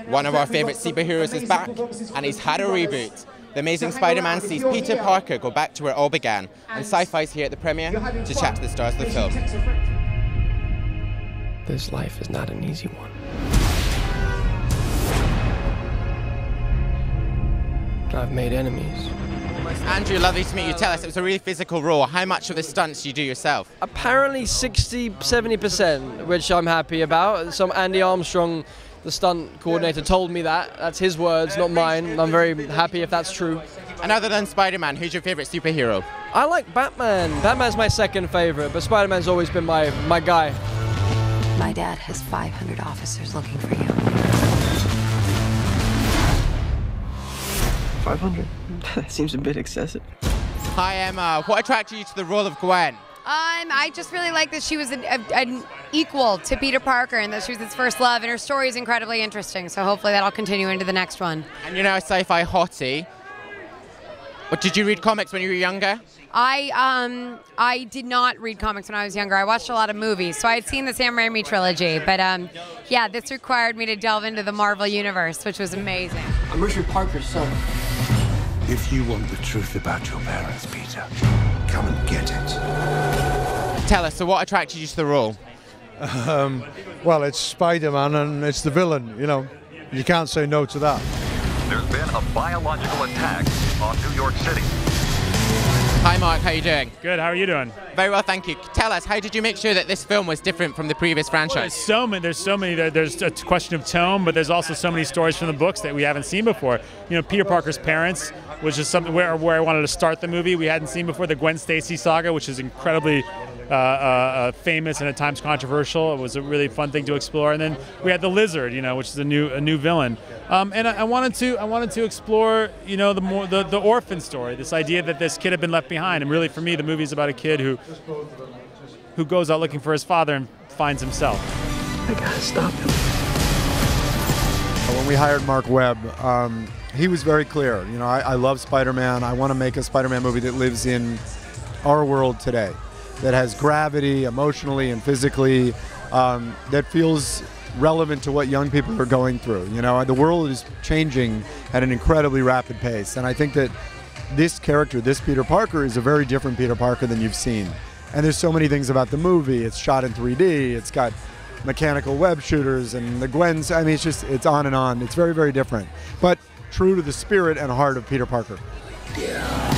One of our favourite superheroes is back, and he's had a reboot. The Amazing Spider-Man sees Peter Parker go back to where it all began, and Syfy's here at the premiere to chat to the stars of the film. This life is not an easy one. I've made enemies. Andrew, lovely to meet you. Tell us, it was a really physical role. How much of the stunts do you do yourself? Apparently 60–70%, which I'm happy about. Some Andy Armstrong, the stunt coordinator, told me that. That's his words, not mine. I'm very happy if that's true. And other than Spider-Man, who's your favourite superhero? I like Batman. Batman's my second favourite, but Spider-Man's always been my guy. My dad has 500 officers looking for you. 500? That seems a bit excessive. Hi Emma, what attracted you to the role of Gwen? I just really like that she was an equal to Peter Parker and that she was his first love, and her story is incredibly interesting, so hopefully that'll continue into the next one. And you're now a sci-fi hottie. But did you read comics when you were younger? I did not read comics when I was younger. I watched a lot of movies, so I had seen the Sam Raimi trilogy, but yeah, this required me to delve into the Marvel universe, which was amazing. I'm Richard Parker's son. If you want the truth about your parents, Peter, come and get it. Tell us, so what attracted you to the role? Well, it's Spider-Man and it's the villain, you know. You can't say no to that. There's been a biological attack on New York City. Hi Mark, how are you doing? Good, how are you doing? Very well, thank you. Tell us, how did you make sure that this film was different from the previous franchise? Well, there's so many. There's a question of tone, but there's also so many stories from the books that we haven't seen before. You know, Peter Parker's parents, which is something where I wanted to start the movie. We hadn't seen before the Gwen Stacy saga, which is incredibly famous and at times controversial. It was a really fun thing to explore. And then we had the Lizard, you know, which is a new villain. And I wanted to explore, you know, the orphan story, this idea that this kid had been left behind. And really, for me, the movie is about a kid who goes out looking for his father and finds himself. I gotta stop him. When we hired Mark Webb, he was very clear. You know, I love Spider-Man. I want to make a Spider-Man movie that lives in our world today, that has gravity emotionally and physically, that feels relevant to what young people are going through. You know, the world is changing at an incredibly rapid pace, and I think that this character, this Peter Parker, is a very different Peter Parker than you've seen. And there's so many things about the movie. It's shot in 3D, it's got mechanical web shooters and the Gwens, I mean, it's on and on. It's very, very different, but true to the spirit and heart of Peter Parker. Yeah.